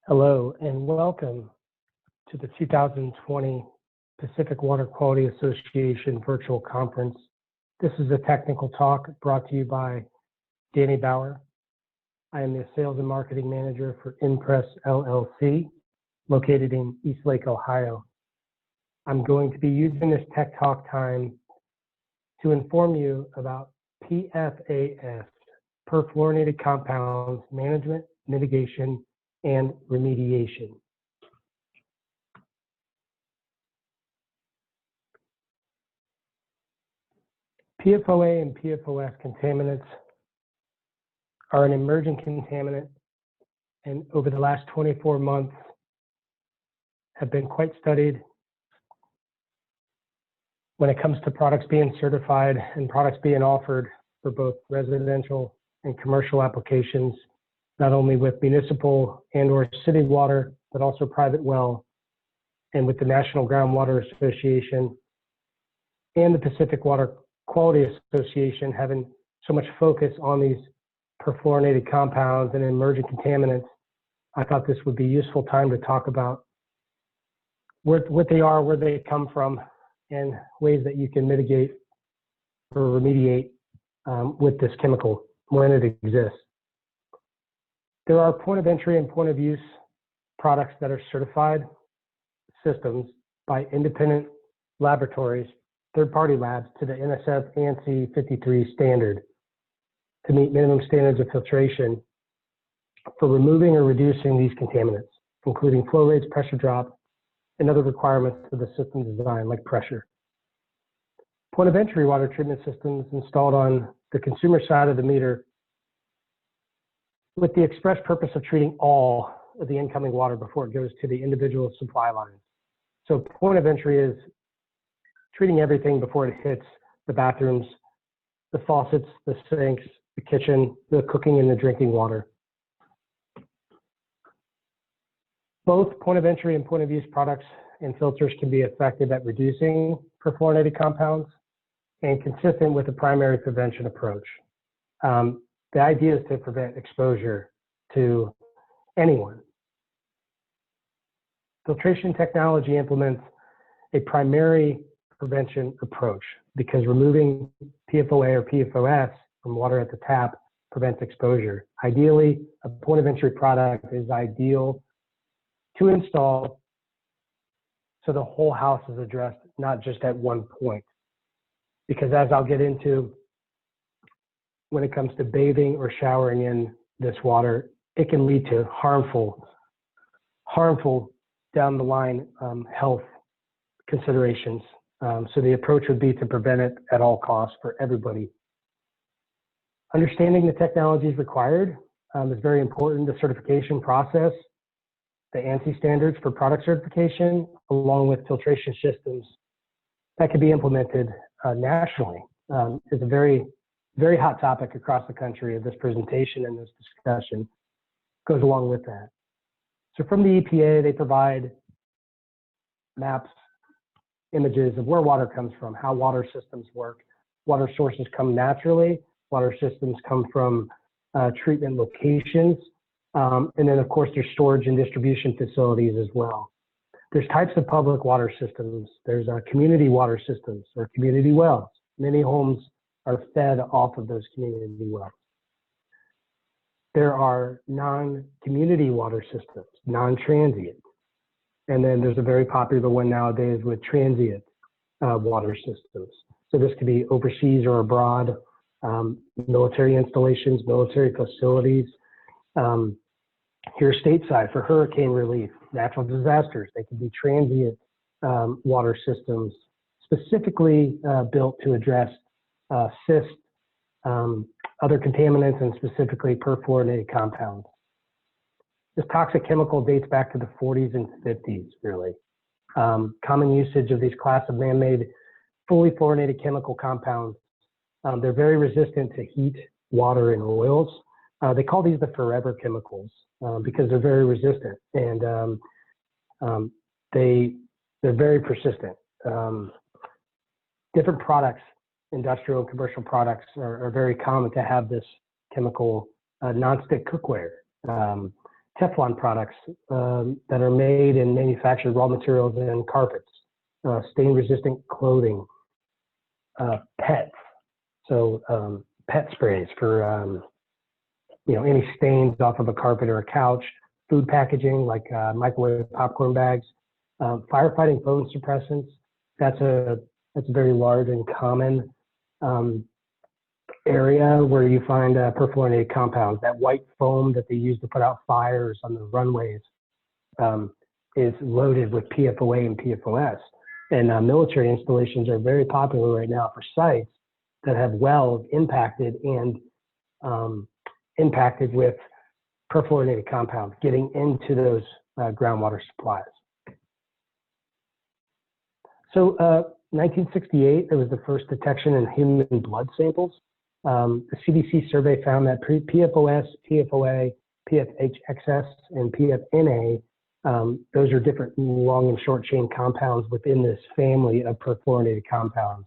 Hello and welcome to the 2020 Pacific Water Quality Association Virtual Conference. This is a technical talk brought to you by Danny Bauer. I am the Sales and Marketing Manager for ENPRESS LLC, located in Eastlake, Ohio. I'm going to be using this tech talk time to inform you about PFAS, Perfluorinated Compounds Management, Mitigation, and Remediation. PFOA and PFOS contaminants are an emerging contaminant, and over the last 24 months have been quite studied when it comes to products being certified and products being offered for both residential and commercial applications, not only with municipal and or city water, but also private well, and with the National Groundwater Association and the Pacific Water Quality Association having so much focus on these perfluorinated compounds and emerging contaminants. I thought this would be a useful time to talk about what they are, where they come from, and ways that you can mitigate or remediate with this chemical when it exists. There are point of entry and point of use products that are certified systems by independent laboratories, third-party labs, to the NSF ANSI 53 standard to meet minimum standards of filtration for removing or reducing these contaminants, including flow rates, pressure drop, and other requirements for the system design like pressure. Point of entry water treatment systems installed on the consumer side of the meter with the express purpose of treating all of the incoming water before it goes to the individual supply lines. So point of entry is treating everything before it hits the bathrooms, the faucets, the sinks, the kitchen, the cooking and the drinking water. Both point of entry and point of use products and filters can be effective at reducing perfluorinated compounds and consistent with the primary prevention approach. The idea is to prevent exposure to anyone. Filtration technology implements a primary prevention approach because removing PFOA or PFOS from water at the tap prevents exposure. Ideally, a point of entry product is ideal to install so the whole house is addressed, not just at one point. Because as I'll get into, when it comes to bathing or showering in this water, it can lead to harmful down the line health considerations. So the approach would be to prevent it at all costs for everybody. Understanding the technologies required is very important. The certification process, the ANSI standards for product certification, along with filtration systems that can be implemented nationally, is a very hot topic across the country. Of this presentation and this discussion goes along with that. So from the EPA, they provide maps, images of where water comes from, how water systems work. Water sources come naturally. Water systems come from treatment locations. And then, of course, there's storage and distribution facilities as well. There's types of public water systems. There's community water systems or community wells. Many homes are fed off of those community wells. There are non-community water systems, non-transient. And then there's a very popular one nowadays with transient water systems. So this could be overseas or abroad, military installations, military facilities. Here stateside for hurricane relief, natural disasters, they can be transient water systems specifically built to address cysts, other contaminants, and specifically perfluorinated compounds. This toxic chemical dates back to the 40s and 50s, really. Common usage of these class of man-made, fully fluorinated chemical compounds. They're very resistant to heat, water, and oils. They call these the forever chemicals because they're very resistant, and they're very persistent. Different products, industrial and commercial products, are very common to have this chemical. Non-stick cookware Teflon products that are made and manufactured raw materials in carpets, stain-resistant clothing, pets, so pet sprays for any stains off of a carpet or a couch, food packaging like microwave popcorn bags, firefighting foam suppressants. That's a very large and common area where you find perfluorinated compounds. That white foam that they use to put out fires on the runways is loaded with PFOA and PFOS. And military installations are very popular right now for sites that have wells impacted and impacted with perfluorinated compounds getting into those groundwater supplies. So 1968, there was the first detection in human blood samples. The CDC survey found that PFOS, PFOA, PFHXS, and PFNA, those are different long and short chain compounds within this family of perfluorinated compounds.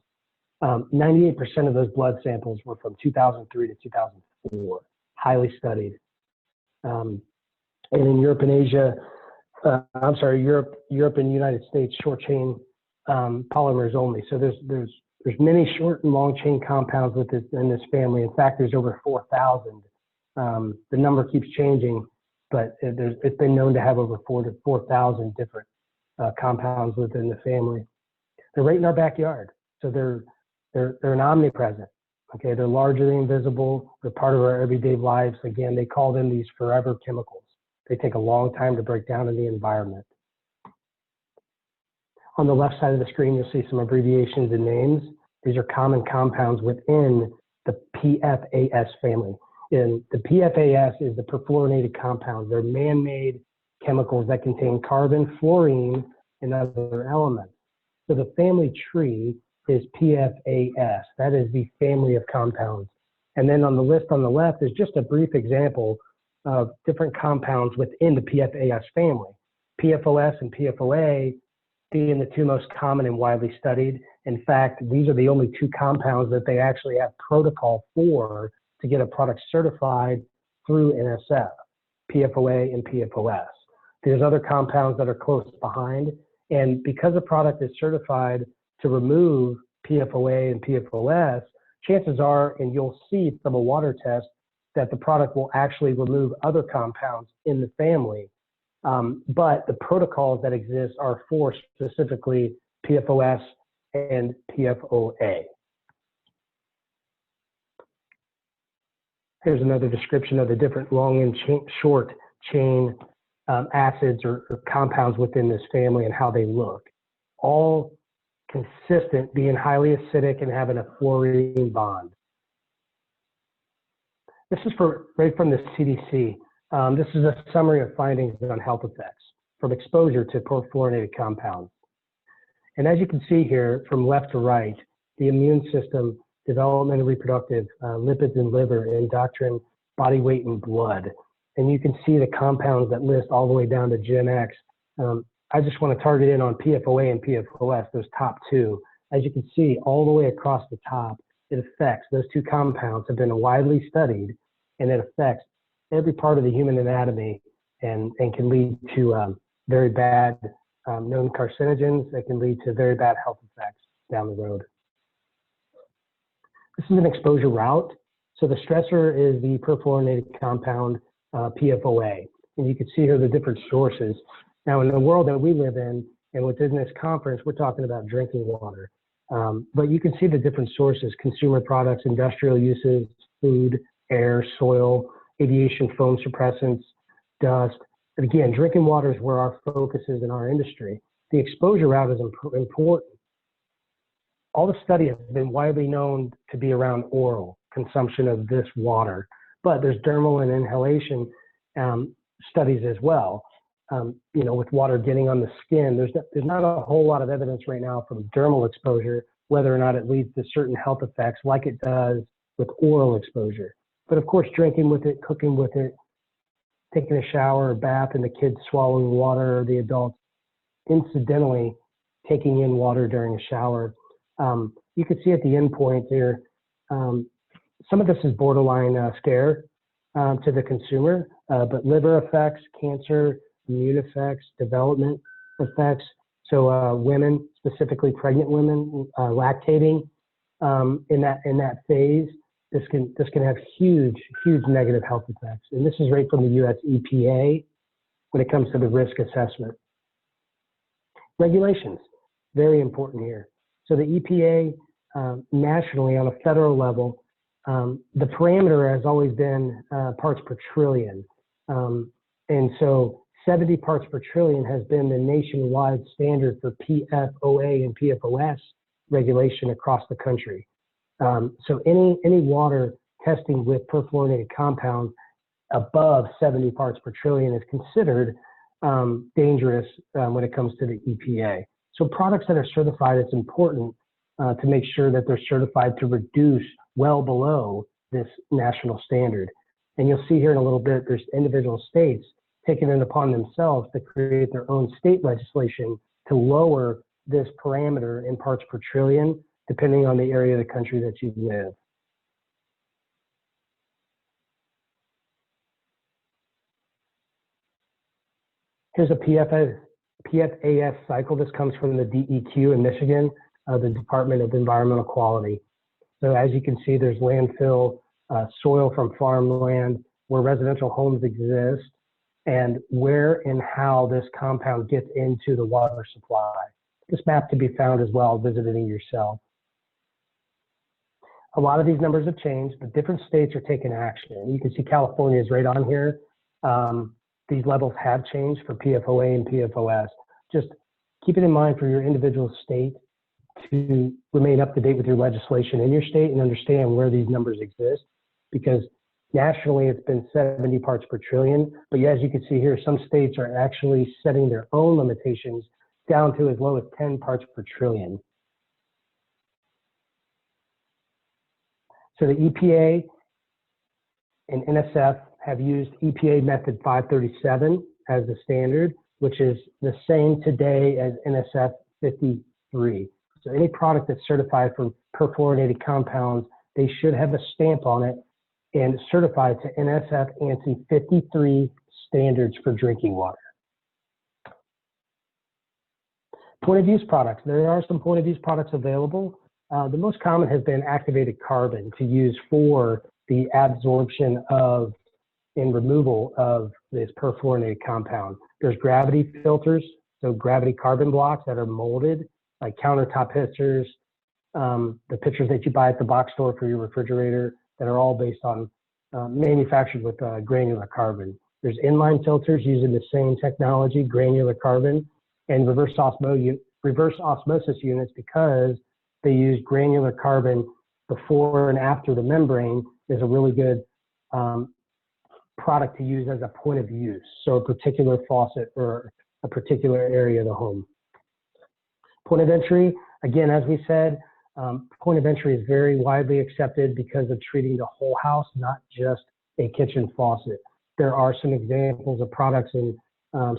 98% of those blood samples were from 2003 to 2004, highly studied. And in Europe and Asia, Europe and United States, short chain polymers only. So there's many short and long chain compounds in this family. In fact, there's over 4,000. The number keeps changing, but it's been known to have over 4,000 different compounds within the family. They're right in our backyard, so they're an omnipresent. Okay, they're largely invisible. They're part of our everyday lives. Again, they call them these forever chemicals. They take a long time to break down in the environment. On the left side of the screen, you'll see some abbreviations and names. These are common compounds within the PFAS family. And the PFAS is the perfluorinated compounds. They're man-made chemicals that contain carbon, fluorine, and other elements. So the family tree is PFAS. That is the family of compounds. And then on the list on the left is just a brief example of different compounds within the PFAS family. PFOS and PFOA being the two most common and widely studied. In fact, these are the only two compounds that they actually have protocol for to get a product certified through NSF, PFOA and PFOS. There's other compounds that are close behind, and because a product is certified to remove PFOA and PFOS, chances are, and you'll see from a water test, that the product will actually remove other compounds in the family. But the protocols that exist are for specifically PFOS and PFOA. Here's another description of the different long and short chain acids or compounds within this family and how they look. All consistent, being highly acidic and having a fluorine bond. This is right from the CDC. This is a summary of findings on health effects from exposure to perfluorinated compounds. And as you can see here, from left to right, the immune system, development and reproductive, lipids and liver, endocrine, body weight and blood. And you can see the compounds that list all the way down to Gen X. I just want to target in on PFOA and PFOS, those top two. As you can see, all the way across the top, it affects, those two compounds have been widely studied, and it affects every part of the human anatomy and can lead to very bad known carcinogens that can lead to very bad health effects down the road. This is an exposure route. So the stressor is the perfluorinated compound PFOA. And you can see here the different sources. Now, in the world that we live in, and within this conference, we're talking about drinking water. But you can see the different sources: consumer products, industrial uses, food, air, soil, aviation foam suppressants, dust. And again, drinking water is where our focus is in our industry. The exposure route is important. All the study has been widely known to be around oral consumption of this water, but there's dermal and inhalation studies as well. With water getting on the skin, there's not a whole lot of evidence right now from dermal exposure, whether or not it leads to certain health effects like it does with oral exposure. But of course, drinking with it, cooking with it, taking a shower or bath, and the kids swallowing water, or the adults incidentally taking in water during a shower. You can see at the end point here, some of this is borderline scare. to the consumer, but liver effects, cancer, immune effects, development effects. So women, specifically pregnant women, lactating in that phase, this can have huge negative health effects. And this is right from the U.S. EPA when it comes to the risk assessment. Regulations, very important here. So the EPA nationally on a federal level, the parameter has always been parts per trillion. And so 70 parts per trillion has been the nationwide standard for PFOA and PFOS regulation across the country. So any water testing with perfluorinated compound above 70 parts per trillion is considered dangerous when it comes to the EPA. So products that are certified, it's important to make sure that they're certified to reduce well below this national standard. And you'll see here in a little bit, there's individual states taking it upon themselves to create their own state legislation to lower this parameter in parts per trillion, depending on the area of the country that you live. Here's a PFAS cycle. This comes from the DEQ in Michigan, the Department of Environmental Quality. So as you can see, there's landfill, soil from farmland, where residential homes exist, and where and how this compound gets into the water supply. This map can be found as well, visiting yourself. A lot of these numbers have changed, but different states are taking action. You can see California is right on here. These levels have changed for PFOA and PFOS. Just keep it in mind for your individual state to remain up to date with your legislation in your state and understand where these numbers exist, because nationally it's been 70 parts per trillion, but as you can see here, some states are actually setting their own limitations down to as low as 10 parts per trillion. So the EPA and NSF have used EPA Method537 as the standard, which is the same today as NSF 53. So any product that's certified for perfluorinated compounds, they should have a stamp on it and certified to NSF ANSI 53 standards for drinking water. Point of use products. There are some point of use products available. The most common has been activated carbon to use for the absorption of and removal of this perfluorinated compound. There's gravity filters, so gravity carbon blocks that are molded, like countertop pitchers, the pitchers that you buy at the box store for your refrigerator that are all based on manufactured with granular carbon. There's inline filters using the same technology, granular carbon, and reverse osmosis units because they use granular carbon before and after the membrane is a really good product to use as a point of use. So a particular faucet or a particular area of the home. Point of entry, again, as we said, point of entry is very widely accepted because of treating the whole house, not just a kitchen faucet. There are some examples of products and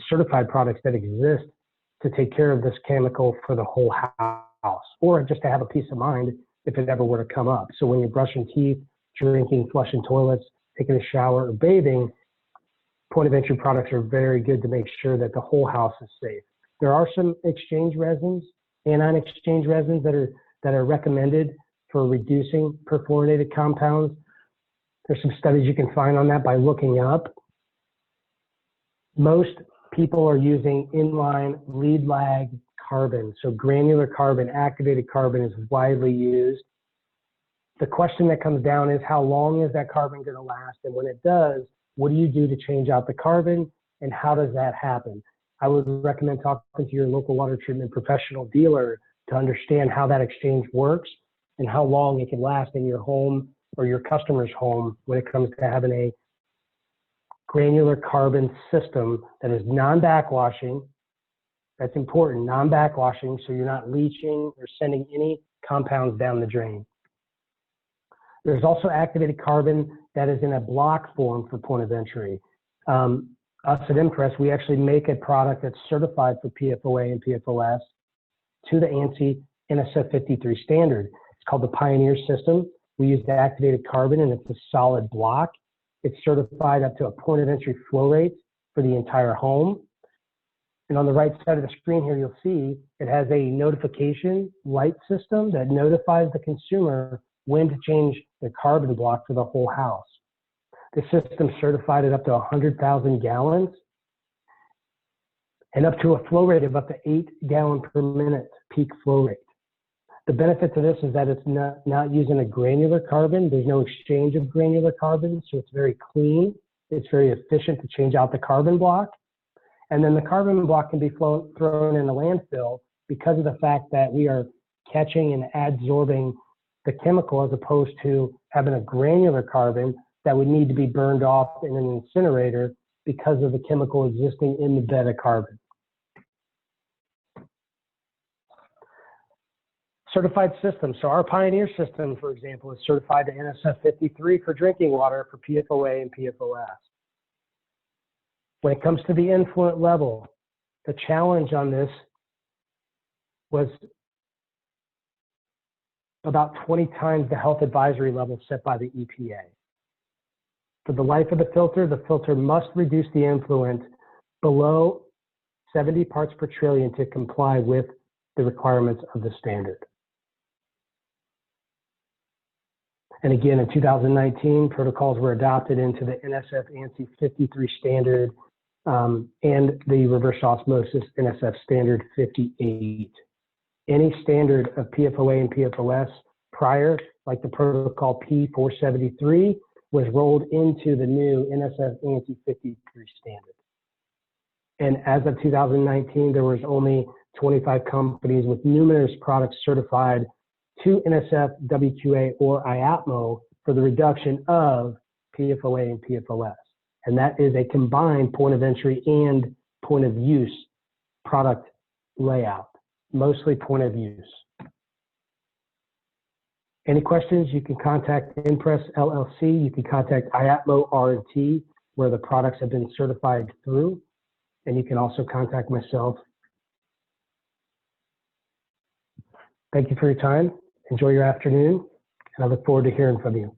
certified products that exist to take care of this chemical for the whole house, or just to have a peace of mind if it ever were to come up. So when you're brushing teeth, drinking, flushing toilets, taking a shower, or bathing, point of entry products are very good to make sure that the whole house is safe. There are some exchange resins, anion exchange resins that are recommended for reducing perfluorinated compounds. There's some studies you can find on that by looking up. Most people are using inline lead lag carbon. So granular carbon, activated carbon is widely used. The question that comes down is how long is that carbon going to last? And when it does, what do you do to change out the carbon? And how does that happen? I would recommend talking to your local water treatment professional dealer to understand how that exchange works and how long it can last in your home or your customer's home when it comes to having a granular carbon system that is non-backwashing. That's important, non-backwashing, so you're not leaching or sending any compounds down the drain. There's also activated carbon that is in a block form for point of entry. Us at ENPRESS, we actually make a product that's certified for PFOA and PFOS to the ANSI NSF 53 standard. It's called the Pioneer system. We use the activated carbon and it's a solid block. It's certified up to a point of entry flow rate for the entire home. And on the right side of the screen here, you'll see it has a notification light system that notifies the consumer when to change the carbon block for the whole house. The system is certified at up to 100,000 gallons and up to a flow rate of up to 8 gallons per minute peak flow rate. The benefit to this is that it's not using a granular carbon. There's no exchange of granular carbon, so it's very clean. It's very efficient to change out the carbon block. And then the carbon block can be thrown in a landfill because of the fact that we are catching and adsorbing the chemical as opposed to having a granular carbon that would need to be burned off in an incinerator because of the chemical existing in the bed of carbon. Certified systems. So our Pioneer system, for example, is certified to NSF 53 for drinking water for PFOA and PFOS. When it comes to the influent level, the challenge on this was about 20 times the health advisory level set by the EPA. For the life of the filter must reduce the influent below 70 parts per trillion to comply with the requirements of the standard. And again, in 2019, protocols were adopted into the NSF ANSI 53 standard and the reverse osmosis NSF standard 58. Any standard of PFOA and PFOS prior, like the protocol P473, was rolled into the new NSF ANSI 53 standard. And as of 2019, there was only 25 companies with numerous products certified to NSF, WQA, or IAPMO for the reduction of PFOA and PFOS. And that is a combined point of entry and point of use product layout, mostly point of use. Any questions, you can contact ENPRESS LLC. You can contact IAPMO R&T, where the products have been certified through. And you can also contact myself. Thank you for your time. Enjoy your afternoon, and I look forward to hearing from you.